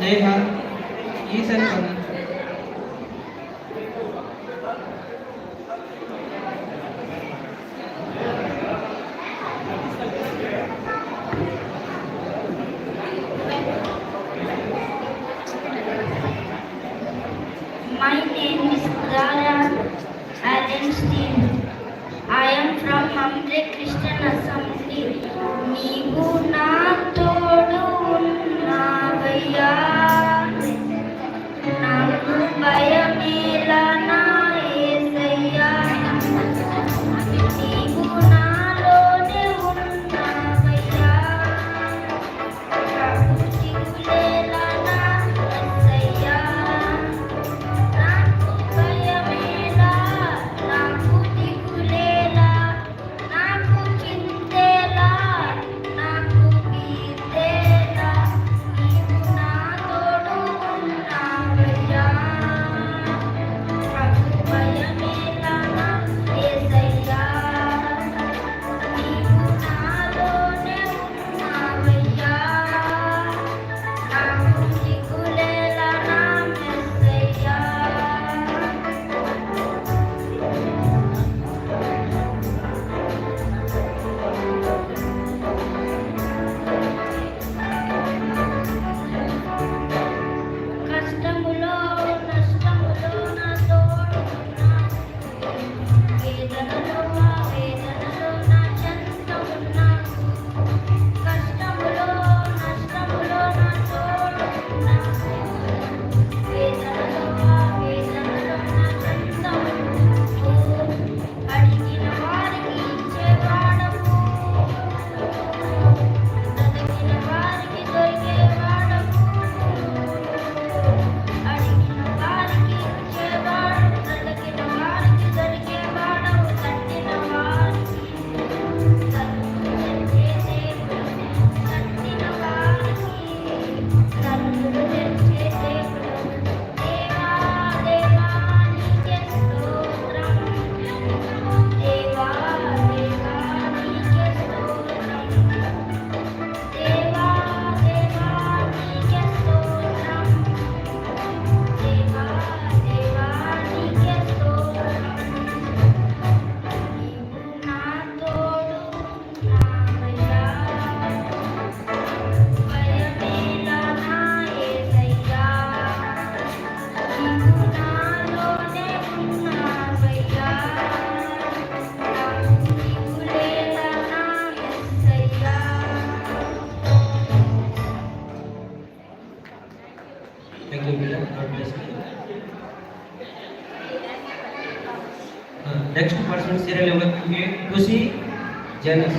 నేహ ఈసారి పని My name is Zara Allenstein. I am from Hamre Christian Assembly. నీవు నా తోడు ఉన్నావయ్యా, నాకు భయమేలా నా యేసయ్యా. నీవు నాలోనే ఉన్నావయ్యా, నాకు దిగులేలా నా యేసయ్యా. నాకు భయమేలా, నాకు దిగులేలా, నాకు చింతేలా, నాకు భీతేలా. నీవు నా తోడు ఉన్నావయ్యా, నాకు భయమేలా నా యేసయ్యా. నీవు నాలోనే ఉన్నావయ్యా, నాకు దిగులేలా నా యేసయ్యా. కష్టములో నష్టములో నా తోడు ఉన్నావు, వేదనలో వేదనలో నా చెంత ఉన్నావు. కష్టములో నష్టములో నా తోడు ఉన్నావు, వేదనలో వేదనలో నా చెంత ఉన్నావు. అడిగిన వారికి ఇచ్చేవాడవు, బ్రతికిన వారికి దొరికేవాడవు. అడిగిన వారికి ఇచ్చేవాడు, బ్రతికిన వారికి దొరికేవాడవు. తట్టిన వారికి తన్నులు తెచ్చే దేవుడు, తట్టిన వారికి తన్నులు తెచ్చే దేవుడు. దేవా దేవా నీకే స్తోత్రం, దేవా దేవా నీకే స్తోత్రం, దేవా దేవా నీకే స్తోత్రం, దేవా దేవా నీకే స్తోత్రం. నీవు నా తోడు ఉన్నావయ్యా, భయమేలా నా యేసయ్యా. నీవు నాలోనే ఉన్నావయ్యా, నాకు దిగులేలా నా యేసయ్యా. థ్యాంక్ యూ బిడ్డ. God bless you. Next person serial ఎవరు? ఖుషి జనస్.